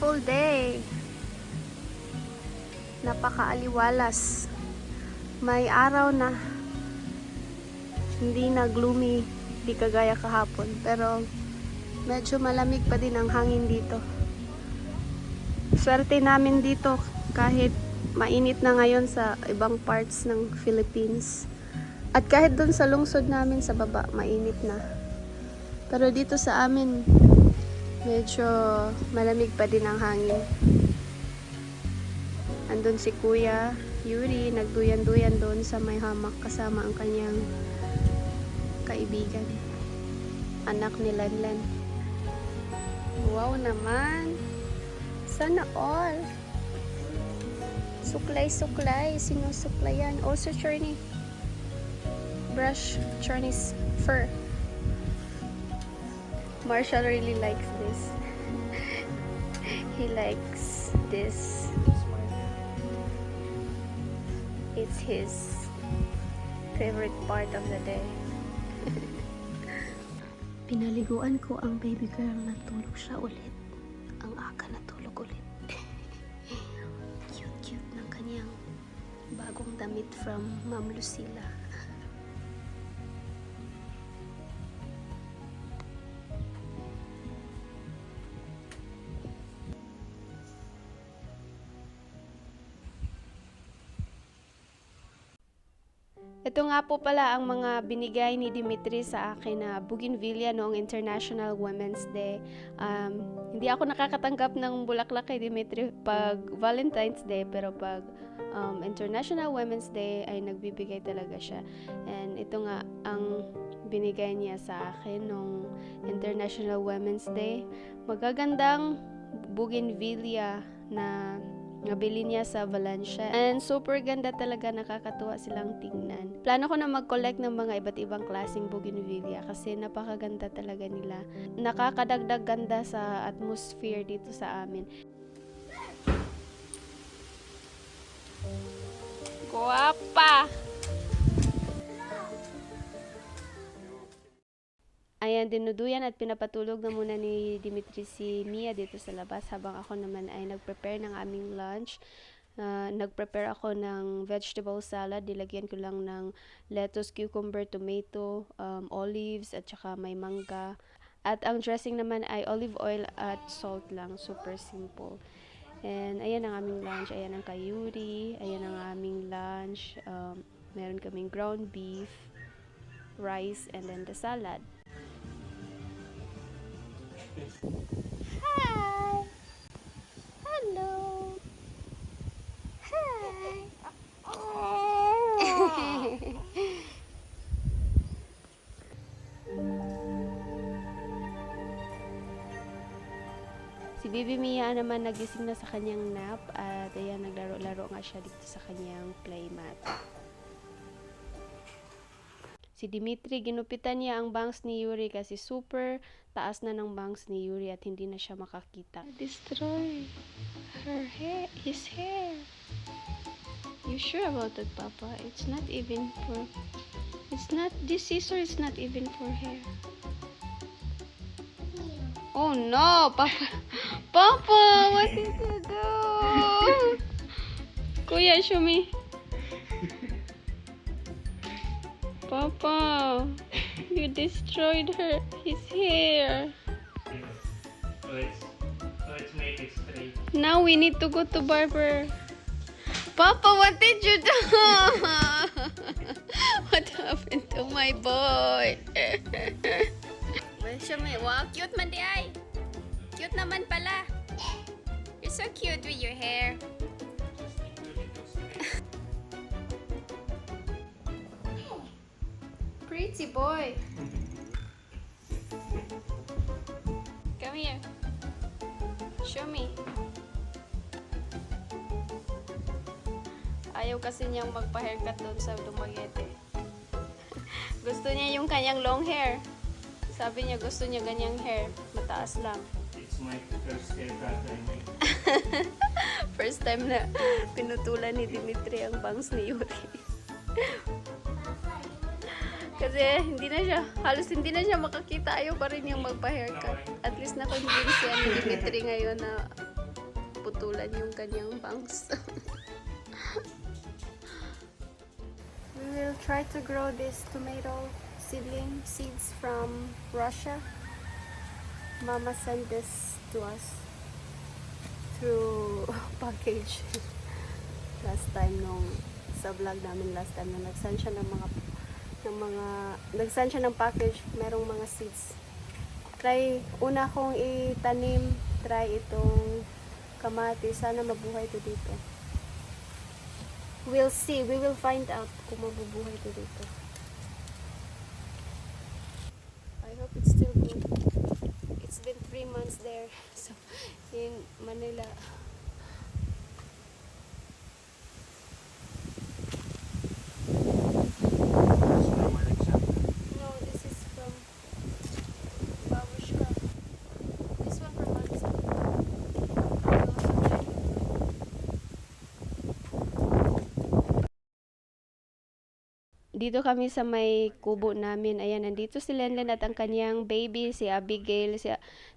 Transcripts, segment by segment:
beautiful day. Napakaaliwalas. May araw na. Hindi na gloomy, di kagaya kahapon. Pero medyo malamig pa din ang hangin dito. Swerte namin dito kahit mainit na ngayon sa ibang parts ng Philippines. At kahit dun sa lungsod namin sa baba, mainit na. Pero dito sa amin, medyo malamig pa din ang hangin. Andun si Kuya Yuri, nagduyan-duyan doon sa may hamak kasama ang kanyang kaibigan. Anak ni Lanlan. Wow naman! Sana all! Suklay-suklay. Sinusuklayan. Also, Chorny. Brush Chorny's fur. Marshall really likes this. He likes this. It's his favorite part of the day. Pinaliguan ko ang baby girl, natulog siya ulit. Ang aga natulog ulit. Cute-cute ng kanyang bagong damit from Ma'am Lucila. Ito nga po pala ang mga binigay ni Dimitri sa akin na bougainvillea noong International Women's Day. Hindi ako nakakatanggap ng bulaklak kay Dimitri pag Valentine's Day, pero pag International Women's Day ay nagbibigay talaga siya. And ito nga ang binigay niya sa akin noong International Women's Day. Magagandang bougainvillea na nabili niya sa Valencia. And super ganda talaga, nakakatuwa silang tingnan. Plano ko na mag-collect ng mga iba't ibang klaseng bougainvillea kasi napakaganda talaga nila. Nakakadagdag ganda sa atmosphere dito sa amin. Guwapa! Ayan, dinuduyan at pinapatulog na muna ni Dimitri si Mia dito sa labas habang ako naman ay nag-prepare ng aming lunch. Nag-prepare ako ng vegetable salad. Dilagyan ko lang ng lettuce, cucumber, tomato, olives at saka may mangga. At ang dressing naman ay olive oil at salt lang. Super simple. And ayan ang aming lunch. Ayan ang kayuri. Ayan ang aming lunch. Meron kaming ground beef, rice, and then the salad. Hi! Hello! Hi! Si Bibi Mia naman nagising na sa kanyang nap at ayan, naglaro-laro nga siya dito sa kanyang playmat. Si Dimitri, ginupitan niya ang bangs ni Yuri kasi super taas na ng bangs ni Yuri at hindi na siya makakita. Destroy his hair. You sure about that, Papa? It's not even for... this scissor is not even for hair. Oh no, Papa! Papa, what did you do? Kuya, show me. Papa, you destroyed his hair. So it's made it straight. Now we need to go to barber. Papa, what did you do? What happened to my boy? Well, show me. Wow, cute man di ay. Cute naman pala. You're so cute with your hair. Pretty boy. Come here. Show me. Ayaw kasi niyang magpa-haircut doon sa Dumaguete. Gusto niya yung kanyang long hair. Sabi niya gusto niya ganyang hair. Mataas lang. It's my first haircut I made. First time na pinutulan ni Dimitri ang bangs ni Yuri. Kasi halos hindi na siya makakita. Ayaw pa rin yung magpa-haircut. At least na-convince yan ni Dimitri ngayon na maputulan yung kanyang bangs. We will try to grow this tomato seeds from Russia. Mama sent this to us through package last time sa vlog namin last time na nag-send siya ng nag-send siya ng package, merong mga seeds. Una kong itanim, try itong kamatis, sana mabuhay ito dito. We'll see, we will find out kung mabubuhay ito dito. I hope it's still good. It's been 3 months there, so in Manila. No, this is from Babushka. This one from Mansa. Dito kami sa may kubo namin. Ayan, nandito si Lenlen at ang kanyang baby, si Abigail.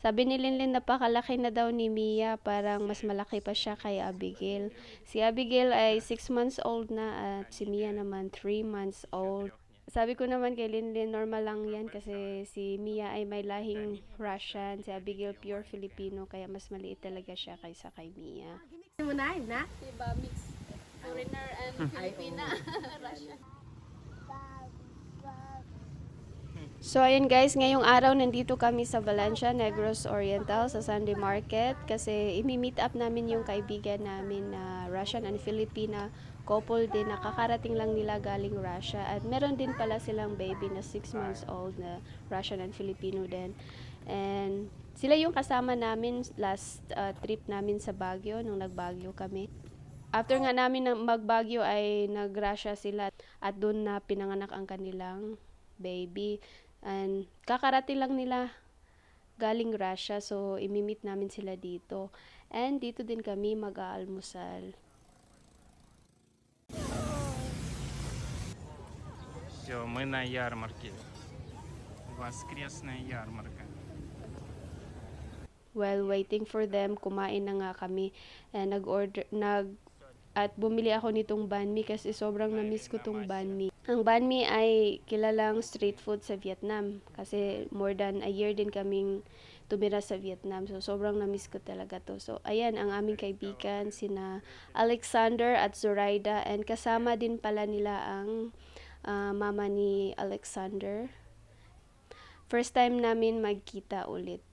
Sabi ni Lenlen, napakalaki na daw ni Mia. Parang mas malaki pa siya kay Abigail. Si Abigail ay 6 months old na at si Mia naman 3 months old. Sabi ko naman kay Lenlen, normal lang yan kasi si Mia ay may lahing Russian, si Abigail pure Filipino, kaya mas maliit talaga siya kaysa kay Mia. Diba, mix foreigner and Filipina. Russian. So ayun guys, ngayong araw nandito kami sa Valencia, Negros Oriental sa Sunday Market kasi imi-meet up namin yung kaibigan namin na Russian and Filipina couple din, nakakarating lang nila galing Russia at meron din pala silang baby na 6 months old na Russian and Filipino din. And sila yung kasama namin last trip namin sa Baguio nung nag-Baguio kami. After nga namin mag-Baguio ay nag-Russia sila at doon na pinanganak ang kanilang baby. And kakarating lang nila galing Russia, so imi-meet namin sila dito. And dito din kami mag-aalmusal. Все, мы на ярмарке. Воскресная ярмарка. While waiting for them, kumain na nga kami. And at bumili ako nitong banh mi kasi sobrang na-miss ko tong banh mi. Ang banh mi ay kilalang street food sa Vietnam kasi more than a year din kaming tumira sa Vietnam. So sobrang na-miss ko talaga to. So ayan ang aming kaibigan sina Alexander at Zoraida, and kasama din pala nila ang mama ni Alexander. First time namin magkita ulit.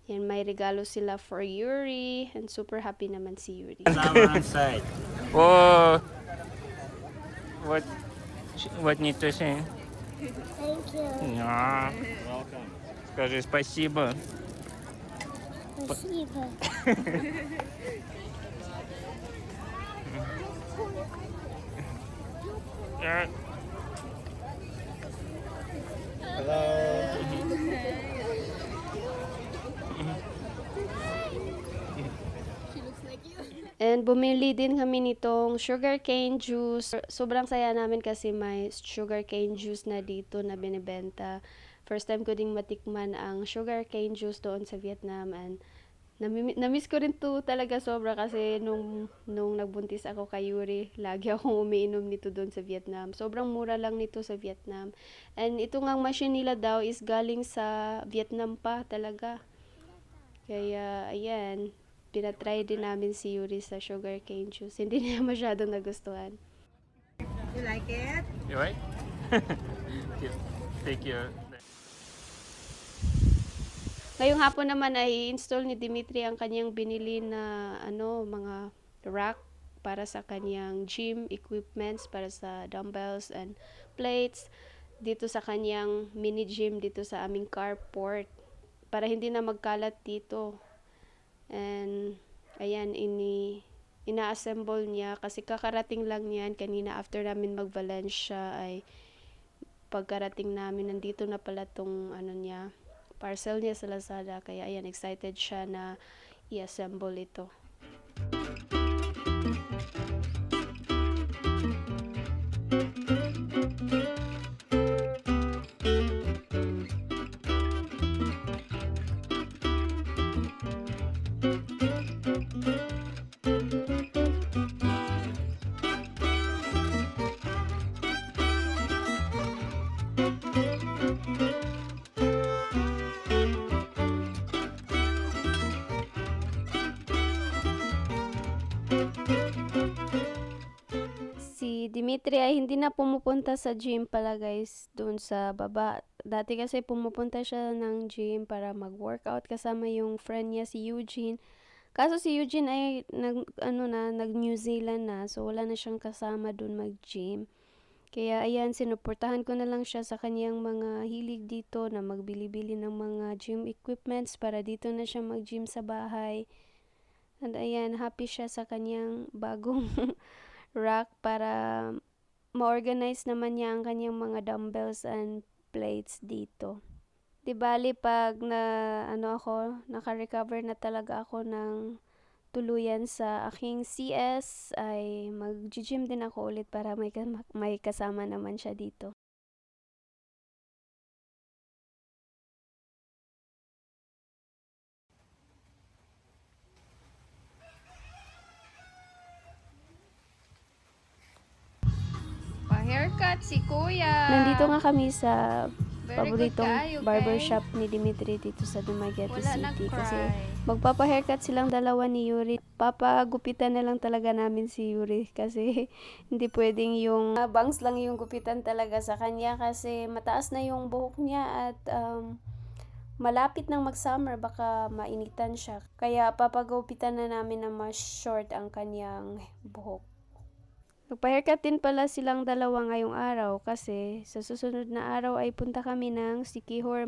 Yan, may regalo sila for Yuri and super happy naman si Yuri. Inside. Oh, what need to say? Thank you. Yeah. Welcome. Скажи спасибо. Спасибо. And bumili din kami nitong sugarcane juice. Sobrang saya namin kasi may sugarcane juice na dito na binibenta. First time ko ding matikman ang sugarcane juice doon sa Vietnam, and na-miss ko rin to talaga sobra kasi nung nagbuntis ako kay Yuri, lagi akong umiinom nito doon sa Vietnam. Sobrang mura lang nito sa Vietnam. And ito ngang machine nila daw is galing sa Vietnam pa talaga. Kaya ayan, pinatry din namin si Yuri sa sugarcane juice. Hindi niya masyadong nagustuhan. You like it? You right? Take your. Ngayong hapon naman ay install ni Dimitri ang kanyang binili na mga rack para sa kanyang gym equipments, para sa dumbbells and plates dito sa kanyang mini gym dito sa aming carport para hindi na magkalat dito. And ayan, ina-assemble niya kasi kakarating lang niyan kanina after namin mag-Valencia. Ay pagkarating namin nandito na pala tong niya, parcel niya sa Lazada, kaya ayan, excited siya na i-assemble ito. Si Dimitri ay hindi na pumupunta sa gym pala guys, doon sa baba. Dati kasi pumupunta siya ng gym para mag-workout kasama yung friend niya si Eugene. Kaso si Eugene ay nag New Zealand na, so wala na siyang kasama doon mag-gym. Kaya ayan, sinuportahan ko na lang siya sa kanyang mga hilig dito na magbili-bili ng mga gym equipments para dito na siya mag-gym sa bahay. And ayan, happy siya sa kanyang bagong rack para ma-organize naman niya ang kanyang mga dumbbells and plates dito. Di bali pag naka-recover na talaga ako ng tuluyan sa aking CS ay mag-gym din ako ulit para may kasama naman siya dito. Pa-haircut si Kuya. Nandito nga kami sa Very good paboritong kayo, barbershop ni Dimitri dito sa Dumaguete Wala City kasi nag-cry. magpapa-haircut silang dalawa ni Yuri. Papagupitan na lang talaga namin si Yuri kasi hindi pwedeng yung bangs lang yung gupitan talaga sa kanya kasi mataas na yung buhok niya at malapit nang mag-summer baka mainitan siya. Kaya papagupitan na namin na mas short ang kanyang buhok. Nagpa-haircut din pala silang dalawa ngayong araw kasi sa susunod na araw ay punta kami ng Siquijor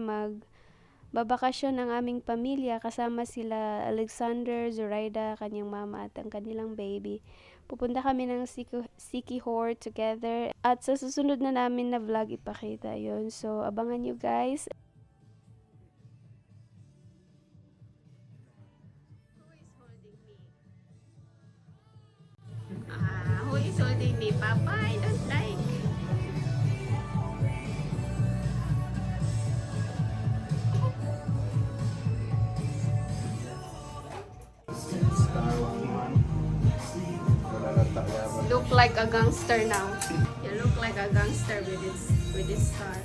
babakasyon ng aming pamilya kasama sila Alexander, Zoraida, kanyang mama at ang kanilang baby. Pupunta kami ng Siquijor together at sa susunod na namin na vlog ipakita yon. So abangan nyo guys. Who is holding me? Papa, I don't like. Look like a gangster now. You look like a gangster with this star.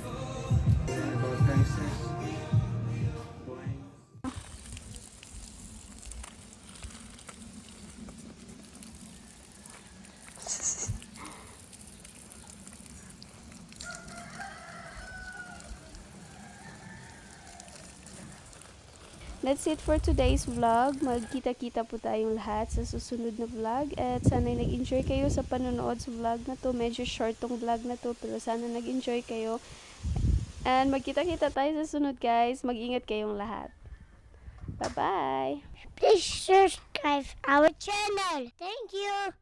That's it for today's vlog. Magkita-kita po tayong lahat sa susunod na vlog. At sana nag-enjoy kayo sa panonood sa vlog na to. Medyo short tong vlog na to, pero sana nag-enjoy kayo. And magkita-kita tayo sa sunod guys. Mag-ingat kayong lahat. Bye-bye! Please subscribe our channel. Thank you.